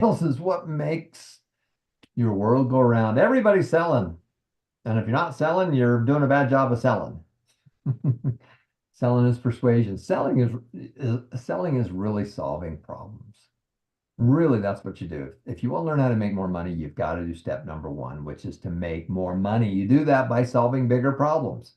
Sales is what makes your world go around. Everybody's selling. And if you're not selling, you're doing a bad job of selling. Selling is persuasion. Selling is really solving problems. Really, that's what you do. If you want to learn how to make more money, you've got to do step number one, which is to make more money. You do that by solving bigger problems.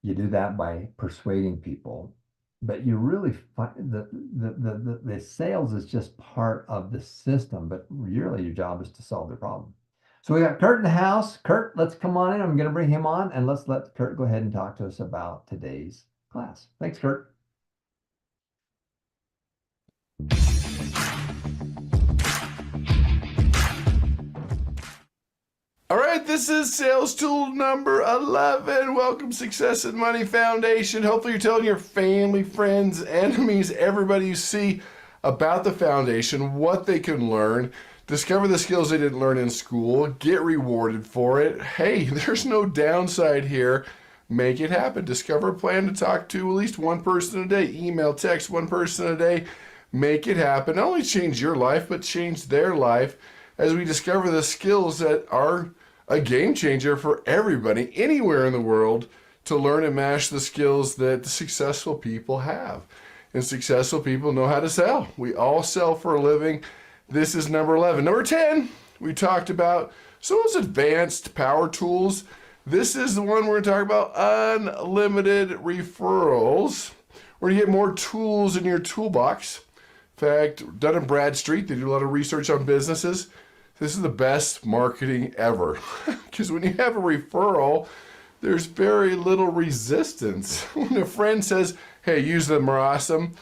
You do that by persuading people. But you really find the sales is just part of the system, but really your job is to solve the problem. So we got Kurt in the house. Kurt, let's come on in. I'm going to bring him on and let's let Kurt go ahead and talk to us about today's class. Thanks, Kurt. All right, this is sales tool number 11. Welcome, Success and Money Foundation. Hopefully, you're telling your family, friends, enemies, everybody you see about the foundation, what they can learn, discover the skills they didn't learn in school, get rewarded for it. Hey, there's no downside here. Make it happen. Discover a plan to talk to at least one person a day. Email, text one person a day. Make it happen. Not only change your life, but change their life as we discover the skills that are a game changer for everybody anywhere in the world to learn and master the skills that the successful people have. And successful people know how to sell. We all sell for a living. This is number 11. Number 10, we talked about some of those advanced power tools. This is the one we're going to talk about, unlimited referrals, where you get more tools in your toolbox. In fact, Dun & Bradstreet, they do a lot of research on businesses. This is the best marketing ever. Because when you have a referral, there's very little resistance. When a friend says, hey, use them, are awesome,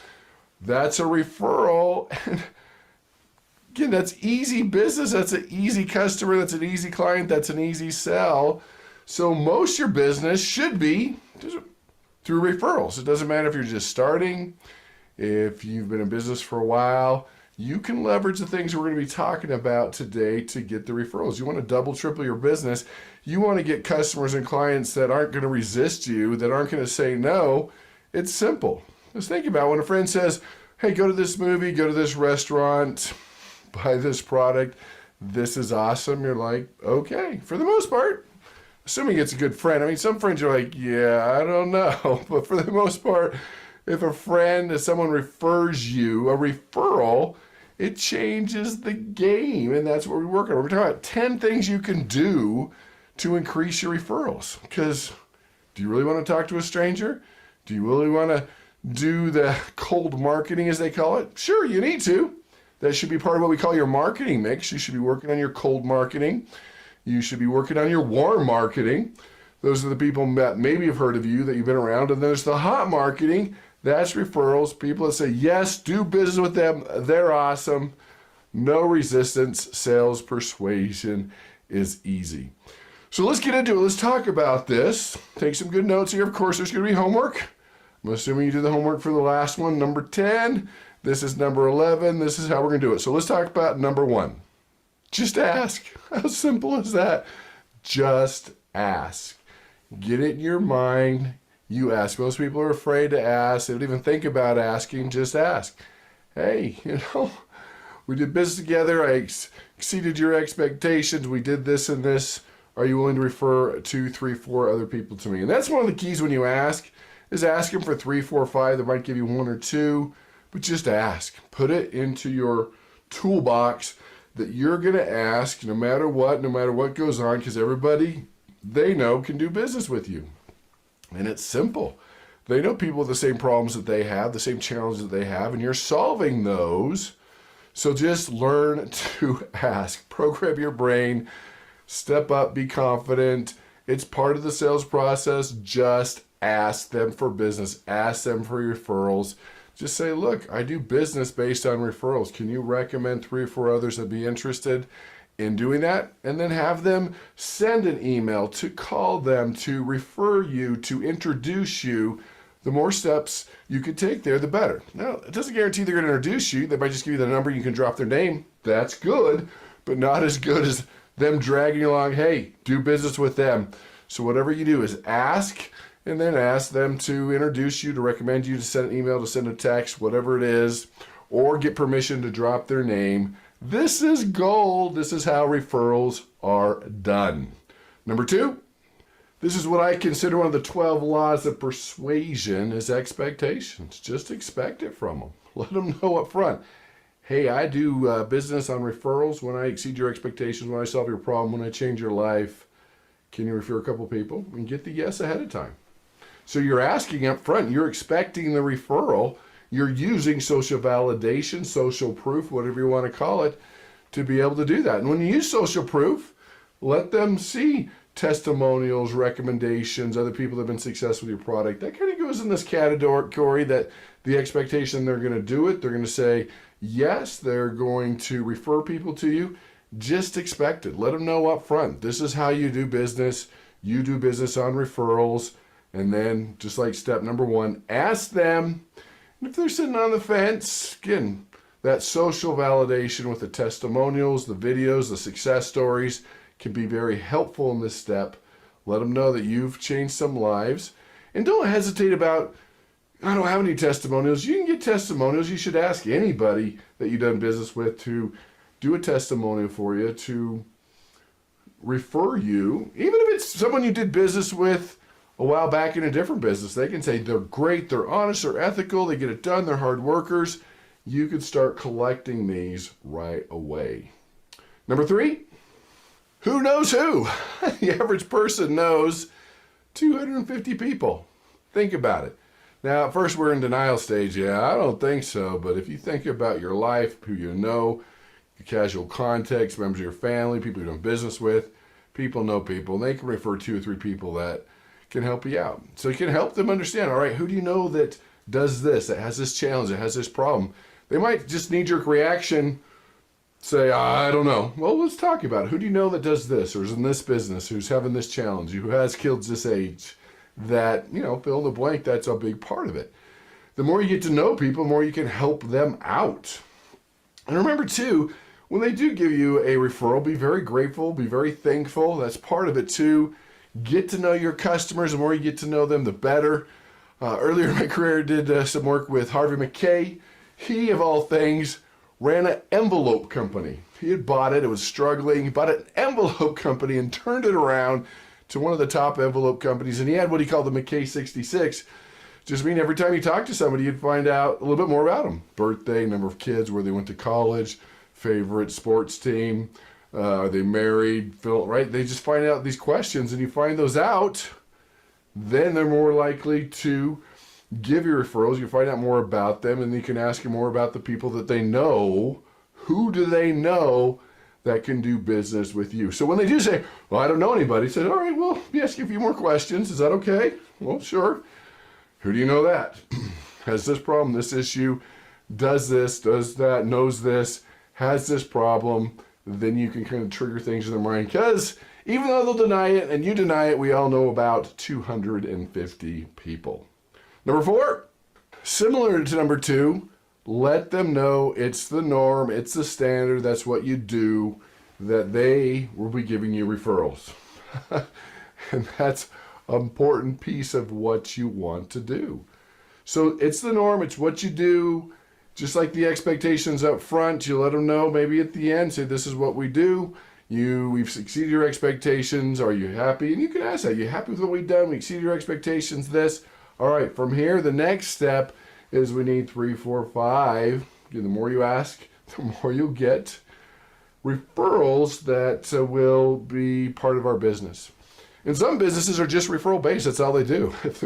that's a referral. And again, that's easy business. That's an easy customer. That's an easy client. That's an easy sell. So most of your business should be through referrals. It doesn't matter if you're just starting, if you've been in business for a while. You can leverage the things we're going to be talking about today to get the referrals. You want to double, triple your business. You want to get customers and clients that aren't going to resist you, that aren't going to say no. It's simple. Just think about when a friend says, hey, go to this movie, go to this restaurant, buy this product. This is awesome. You're like, okay, for the most part, assuming it's a good friend. I mean, some friends are like, yeah, I don't know. But for the most part, if someone refers you, a referral, it changes the game, and that's what we work on. We're talking about 10 things you can do to increase your referrals. Because do you really want to talk to a stranger? Do you really want to do the cold marketing, as they call it? Sure, you need to. That should be part of what we call your marketing mix. You should be working on your cold marketing. You should be working on your warm marketing. Those are the people that maybe have heard of you, that you've been around. And there's the hot marketing. That's referrals. People that say, yes, do business with them. They're awesome. No resistance. Sales persuasion is easy. So let's get into it. Let's talk about this. Take some good notes here. Of course, there's going to be homework. I'm assuming you did the homework for the last one, number 10. This is number 11. This is how we're going to do it. So let's talk about number 1. Just ask. How simple is that? Just ask. Get it in your mind. You ask. Most people are afraid to ask. They don't even think about asking. Just ask. Hey, we did business together. I exceeded your expectations. We did this and this. Are you willing to refer 2, 3, 4 other people to me? And that's one of the keys when you ask, is ask them for 3, 4, 5. They might give you 1 or 2, but just ask. Put it into your toolbox that you're going to ask no matter what goes on, because everybody they know can do business with you. And it's simple. They know people with the same problems that they have, the same challenges that they have, and you're solving those. So just learn to ask. Program your brain. Step up. Be confident. It's part of the sales process. Just ask them for business. Ask them for referrals. Just say, look, I do business based on referrals. Can you recommend 3 or 4 others that'd be interested in doing that? And then have them send an email, to call them, to refer you, to introduce you. The more steps you can take there, the better. Now, it doesn't guarantee they're going to introduce you. They might just give you the number. You can drop their name. That's good, but not as good as them dragging you along. Hey, do business with them. So whatever you do is ask, and then ask them to introduce you, to recommend you, to send an email, to send a text, whatever it is. or get permission to drop their name. This is gold. This is how referrals are done. Number 2, this is what I consider one of the 12 laws of persuasion is expectations. Just expect it from them. Let them know up front. Hey, I do business on referrals. When I exceed your expectations, when I solve your problem, when I change your life, can you refer a couple people? And get the yes ahead of time. So you're asking up front, you're expecting the referral, you're using social validation, social proof, whatever you want to call it, to be able to do that. And when you use social proof, let them see testimonials, recommendations, other people that have been successful with your product. That kind of goes in this category that the expectation they're going to do it. They're going to say yes, they're going to refer people to you. Just expect it. Let them know up front. This is how you do business. You do business on referrals. And then, just like step number 1, ask them. And if they're sitting on the fence, again, that social validation with the testimonials, the videos, the success stories can be very helpful in this step. Let them know that you've changed some lives. And don't hesitate about, I don't have any testimonials. You can get testimonials. You should ask anybody that you've done business with to do a testimonial for you, to refer you. Even if it's someone you did business with a while back in a different business, they can say they're great, they're honest, they're ethical, they get it done, they're hard workers. You could start collecting these right away. Number 3, who knows who? The average person knows 250 people. Think about it. Now, at first we're in denial stage. Yeah, I don't think so. But if you think about your life, who you know, your casual context, members of your family, people you're doing business with, people know people, and they can refer 2 or 3 people that can help you out. So you can help them understand, all right, who do you know that does this, that has this challenge, that has this problem? They might just knee-jerk reaction, say, I don't know. Well, let's talk about it. Who do you know that does this, or is in this business, who's having this challenge, who has kids this age, that, fill in the blank, that's a big part of it. The more you get to know people, the more you can help them out. And remember, too, when they do give you a referral, be very grateful, be very thankful. That's part of it, too. Get to know your customers. The more you get to know them, the better. Earlier in my career, I did some work with Harvey McKay. He, of all things, ran an envelope company. He had bought it. It was struggling. He bought an envelope company and turned it around to one of the top envelope companies. And he had what he called the McKay 66. Just mean every time you talk to somebody, you'd find out a little bit more about them. Birthday, number of kids, where they went to college, favorite sports team, are they married, right? They just find out these questions, and you find those out, then they're more likely to give you referrals. You find out more about them, and you can ask you more about the people that they know. Who do they know that can do business with you? So when they do say, well, I don't know anybody, say, all right, well, let me ask you a few more questions. Is that okay? Well, sure. Who do you know that has this problem, this issue, does this, does that, knows this, has this problem? Then you can kind of trigger things in their mind, because even though they'll deny it and you deny it, we all know about 250 people. Number 4, similar to number 2, let them know it's the norm, it's the standard, that's what you do, that they will be giving you referrals. And that's an important piece of what you want to do. So it's the norm, it's what you do. Just like the expectations up front, you let them know maybe at the end, say this is what we do. We've exceeded your expectations. Are you happy? And you can ask that. You happy with what we've done? We exceeded your expectations, this. All right, from here, the next step is we need 3, 4, 5. The more you ask, the more you'll get referrals that will be part of our business. And some businesses are just referral based. That's all they do. If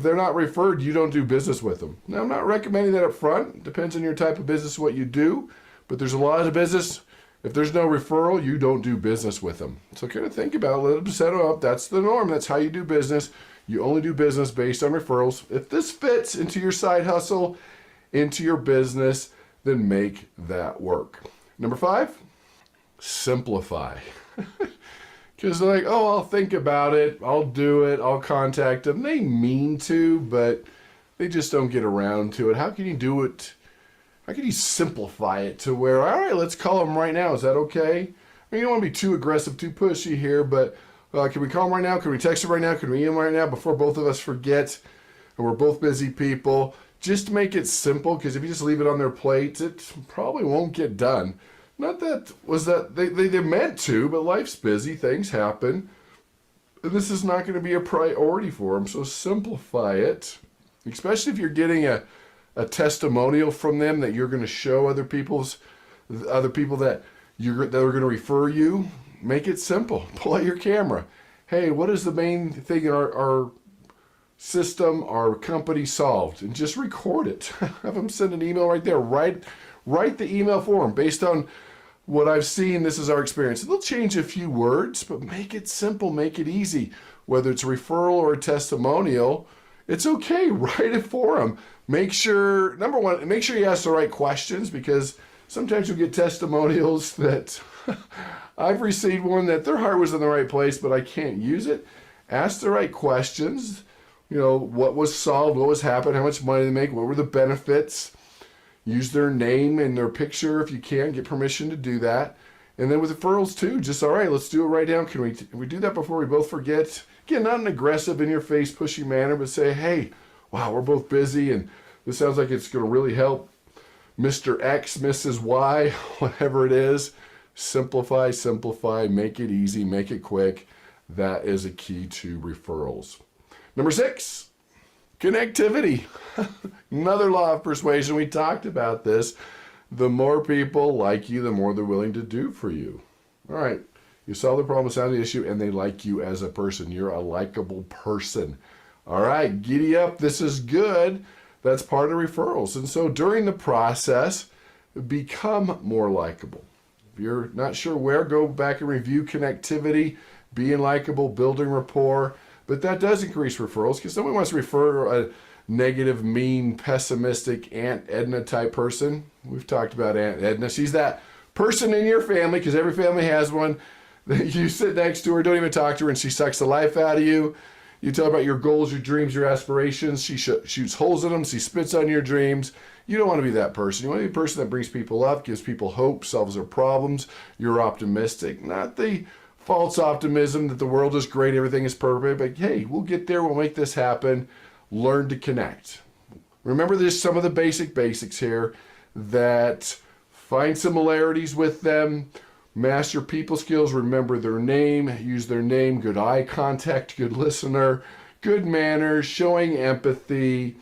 they're not referred, you don't do business with them. Now, I'm not recommending that up front. It depends on your type of business, what you do. But there's a lot of business. If there's no referral, you don't do business with them. So kind of think about it, let them set it up. That's the norm. That's how you do business. You only do business based on referrals. If this fits into your side hustle, into your business, then make that work. Number 5, simplify. Because they're like, oh, I'll think about it, I'll do it, I'll contact them. They mean to, but they just don't get around to it. How can you do it? How can you simplify it to where, all right, let's call them right now. Is that okay? I mean, you don't want to be too aggressive, too pushy here, but can we call them right now? Can we text them right now? Can we email them right now before both of us forget? And we're both busy people. Just make it simple, because if you just leave it on their plate, it probably won't get done. Not that was that they meant to, but life's busy, things happen. And this is not going to be a priority for them, so simplify it. Especially if you're getting a testimonial from them that you're going to show other people that that are going to refer you. Make it simple. Pull out your camera. Hey, what is the main thing in our system, our company solved? And just record it. Have them send an email right there. Write the email for them based on what I've seen. This is our experience. They'll change a few words, but make it simple, make it easy. Whether it's a referral or a testimonial, it's okay. Write it for them. Make sure, number one, make sure you ask the right questions, because sometimes you'll get testimonials that I've received one that their heart was in the right place, but I can't use it. Ask the right questions. You know, what was solved, what was happening, how much money they make, what were the benefits. Use their name and their picture if you can. Get permission to do that. And then with referrals too, just all right, let's do it right now. Can we do that before we both forget? Again, not an aggressive, in your face, pushy manner, but say, hey, wow, we're both busy and this sounds like it's going to really help Mr. X, Mrs. Y, whatever it is. Simplify, make it easy, make it quick. That is a key to referrals. Number 6, connectivity. Another law of persuasion. We talked about this. The more people like you, the more they're willing to do for you. All right. You solve the problem, solve the issue, and they like you as a person. You're a likable person. All right. Giddy up. This is good. That's part of referrals. And so during the process, become more likable. If you're not sure where, go back and review connectivity, being likable, building rapport. But that does increase referrals, because someone wants to refer a negative, mean, pessimistic Aunt Edna type person. We've talked about Aunt Edna. She's that person in your family, because every family has one. You sit next to her, don't even talk to her, and she sucks the life out of you. You tell her about your goals, your dreams, your aspirations. She shoots holes in them. She spits on your dreams. You don't want to be that person. You want to be a person that brings people up, gives people hope, solves their problems. You're optimistic, not the false optimism that the world is great, everything is perfect, but hey, we'll get there, we'll make this happen. Learn to connect. Remember, there's some of the basics here, that find similarities with them, master people skills, remember their name, use their name, good eye contact, good listener, good manners, showing empathy.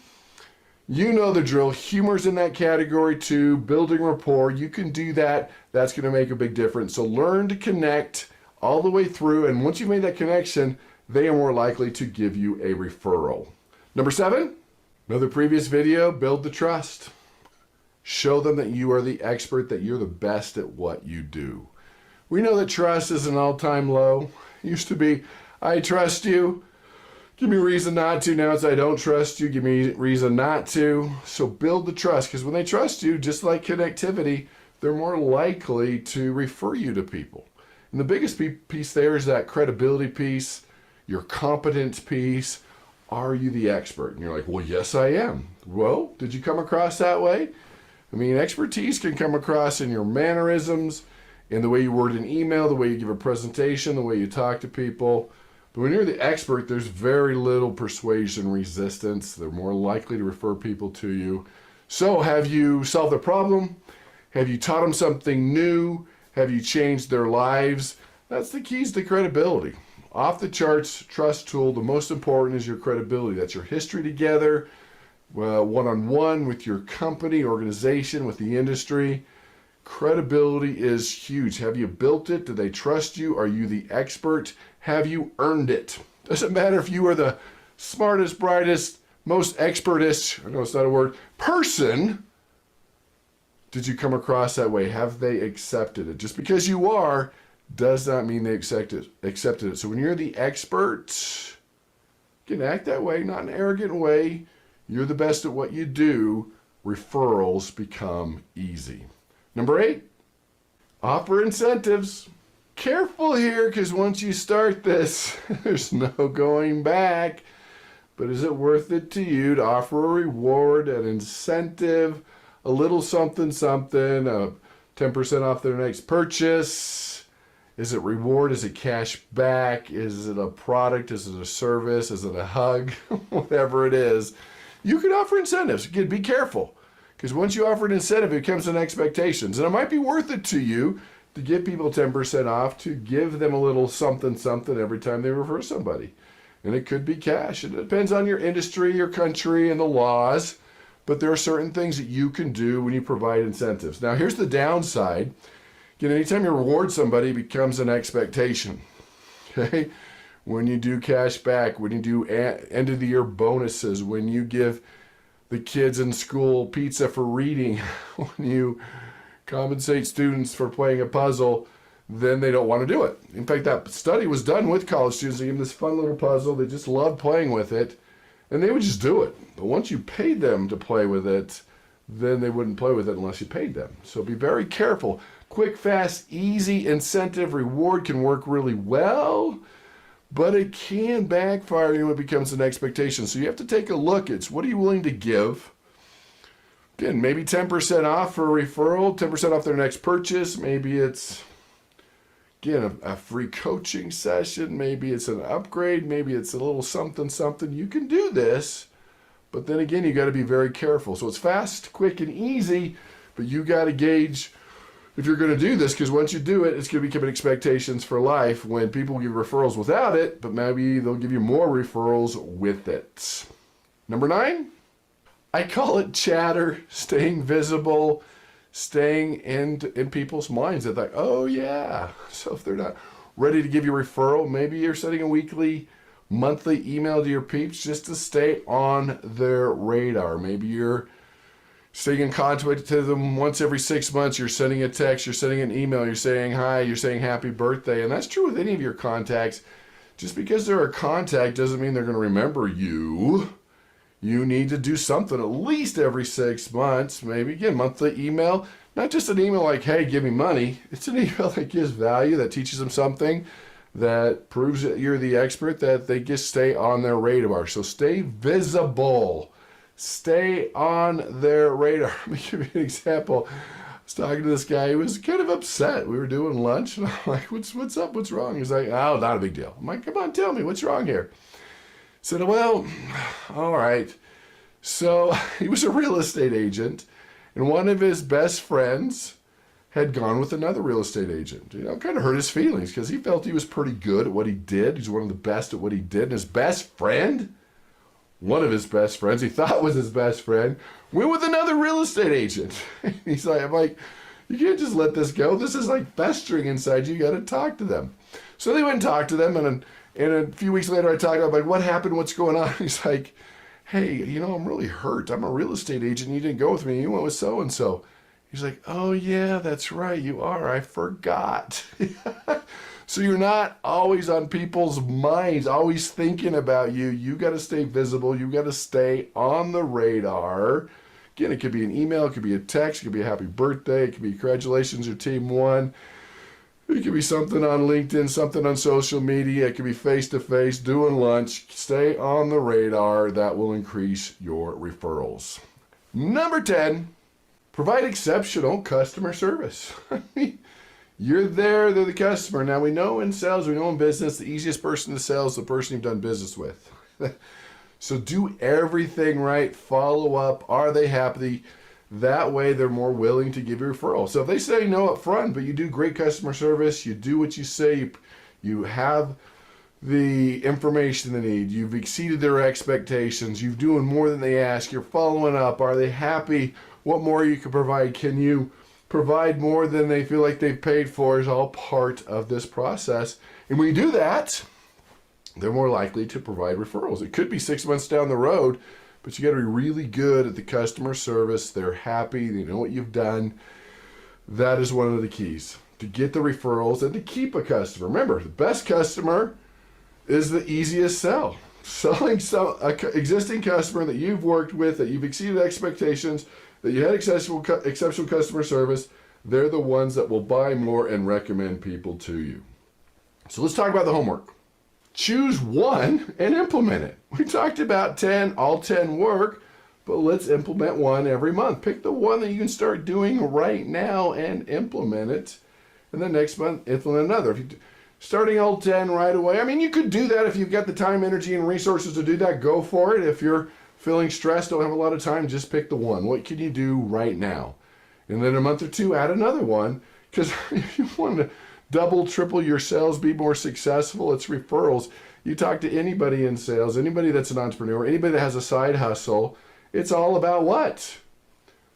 You know the drill. Humor's in that category too, building rapport. You can do that. That's going to make a big difference. So learn to connect all the way through, and once you've made that connection, they are more likely to give you a referral. Number 7, another previous video, build the trust. Show them that you are the expert, that you're the best at what you do. We know that trust is an all-time low. It used to be, I trust you, give me a reason not to. Now it's, I don't trust you, give me a reason not to. So build the trust, because when they trust you, just like connectivity, they're more likely to refer you to people. And the biggest piece there is that credibility piece, your competence piece. Are you the expert? And you're like, well, yes, I am. Well, did you come across that way? I mean, expertise can come across in your mannerisms, in the way you word an email, the way you give a presentation, the way you talk to people. But when you're the expert, there's very little persuasion resistance. They're more likely to refer people to you. So have you solved the problem? Have you taught them something new? Have you changed their lives? That's the keys to credibility. Off the charts trust tool, the most important is your credibility. That's your history together, one-on-one with your company, organization, with the industry. Credibility is huge. Have you built it? Do they trust you? Are you the expert? Have you earned it? Doesn't matter if you are the smartest, brightest, most expertest, I know it's not a word, person. Did you come across that way? Have they accepted it? Just because you are does not mean they accepted it. So when you're the expert, you can act that way, not in an arrogant way. You're the best at what you do. Referrals become easy. Number 8, offer incentives. Careful here, because once you start this, there's no going back. But is it worth it to you to offer a reward, an incentive, a little something, 10% off their next purchase? Is it reward? Is it cash back? Is it a product? Is it a service? Is it a hug? Whatever it is, you can offer incentives. Again, be careful. Because once you offer an incentive, it becomes an expectation. And it might be worth it to you to give people 10% off, to give them a little something, something every time they refer somebody. And it could be cash. It depends on your industry, your country, and the laws. But there are certain things that you can do when you provide incentives. Now, here's the downside. Again, anytime you reward somebody, it becomes an expectation. Okay? When you do cash back, when you do end of the year bonuses, when you give the kids in school pizza for reading, when you compensate students for playing a puzzle, then they don't want to do it. In fact, that study was done with college students. They gave them this fun little puzzle. They just loved playing with it, and they would just do it. But once you paid them to play with it, then they wouldn't play with it unless you paid them. So be very careful. Quick, fast, easy incentive reward can work really well, but it can backfire when it becomes an expectation. So you have to take a look. It's what are you willing to give? Again, maybe 10% off for a referral, 10% off their next purchase. Maybe it's, again, a free coaching session. Maybe it's an upgrade. Maybe it's a little something, something. You can do this, but then again, you got to be very careful. So it's fast, quick, and easy, but you got to gauge if you're going to do this, because once you do it, it's going to become expectations for life when people give referrals without it, but maybe they'll give you more referrals with it. Number 9, I call it chatter, staying visible, staying in people's minds. They're like, oh yeah. So if they're not ready to give you a referral, maybe you're sending a weekly, monthly email to your peeps just to stay on their radar. Maybe you're staying in contact to them once every 6 months. You're sending a text, you're sending an email, you're saying hi, you're saying happy birthday. And that's true with any of your contacts. Just because they're a contact doesn't mean they're going to remember you. You need to do something at least every 6 months. Maybe, again, monthly email. Not just an email like, hey, give me money. It's an email that gives value, that teaches them something, that proves that you're the expert, that they just stay on their radar. So stay visible. Stay on their radar. Let me give you an example. I was talking to this guy. He was kind of upset. We were doing lunch, and I'm like, what's up? What's wrong? He's like, oh, not a big deal. I'm like, come on, tell me. What's wrong here? He said, well, all right. So he was a real estate agent, and one of his best friends had gone with another real estate agent. You know, kind of hurt his feelings because he felt he was pretty good at what he did. He's one of the best at what he did. And his best friend, one of his best friends, he thought was his best friend, went with another real estate agent. He's like, I'm like, you can't just let this go. This is like festering inside you. You got to talk to them. So they went and talked to them, and a few weeks later I talked about, like, what happened? What's going on? He's like, hey, you know, I'm really hurt. I'm a real estate agent. You didn't go with me. You went with so-and-so. He's like, oh yeah, that's right. You are. I forgot. So you're not always on people's minds, always thinking about you. You got to stay visible. You got to stay on the radar. Again, it could be an email, it could be a text, it could be a happy birthday, it could be congratulations, your team won. It could be something on LinkedIn, something on social media. It could be face-to-face, doing lunch. Stay on the radar. That will increase your referrals. Number 10, provide exceptional customer service. You're there, they're the customer. Now, we know in sales, we know in business, the easiest person to sell is the person you've done business with. So do everything right. Follow up. Are they happy? That way, they're more willing to give you a referral. So if they say no up front, but you do great customer service, you do what you say, you have the information they need, you've exceeded their expectations, you're doing more than they ask, you're following up, are they happy? What more you can provide? Can you provide more than they feel like they've paid for? Is all part of this process. And when you do that, they're more likely to provide referrals. It could be 6 months down the road, but you got to be really good at the customer service. They're happy. They know what you've done. That is one of the keys to get the referrals and to keep a customer. Remember, the best customer is the easiest sell. Selling an existing customer that you've worked with, that you've exceeded expectations, that you had exceptional customer service, they're the ones that will buy more and recommend people to you. So let's talk about the homework. Choose one and implement it. We talked about 10, all 10 work, but let's implement one every month. Pick the one that you can start doing right now and implement it. And then next month, implement another. If you starting all 10 right away, I mean, you could do that if you've got the time, energy, and resources to do that, go for it. If you're Feeling stressed, don't have a lot of time, just pick the one. What can you do right now? And then a month or two, add another one. Because if you want to double, triple your sales, be more successful, it's referrals. You talk to anybody in sales, anybody that's an entrepreneur, anybody that has a side hustle, it's all about what?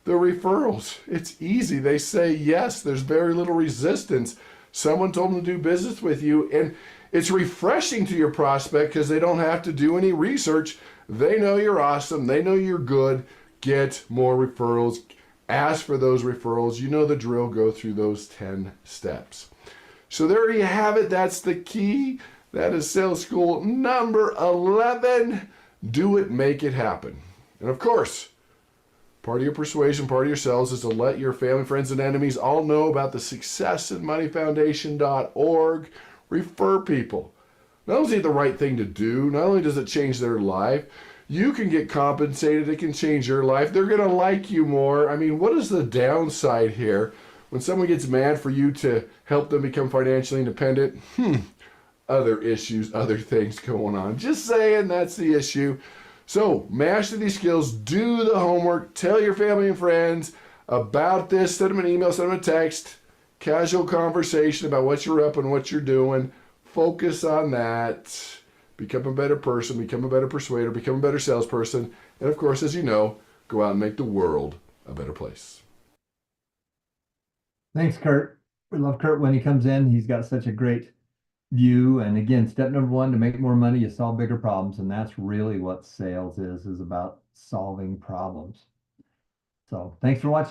The referrals. It's easy. They say yes. There's very little resistance. Someone told them to do business with you, and it's refreshing to your prospect because they don't have to do any research. They know you're awesome. They know you're good. Get more referrals. Ask for those referrals. You know the drill. Go through those 10 steps. So there you have it. That's the key. That is sales school number 11. Do it, make it happen. And of course, part of your persuasion, part of your sales is to let your family, friends, and enemies all know about the successinmoneyfoundation.org. Refer people. Not only is it the right thing to do, not only does it change their life, you can get compensated. It can change your life. They're going to like you more. I mean, what is the downside here? When someone gets mad for you to help them become financially independent, other issues, other things going on. Just saying, that's the issue. So, master these skills, do the homework, tell your family and friends about this, send them an email, send them a text, casual conversation about what you're up and what you're doing. Focus on that. Become a better person, become a better persuader, become a better salesperson, and of course, as you know, go out and make the world a better place. Thanks, Kurt. We love Kurt when he comes in. He's got such a great view. And again, step number one, to make more money, you solve bigger problems. And that's really what sales is about solving problems. So thanks for watching.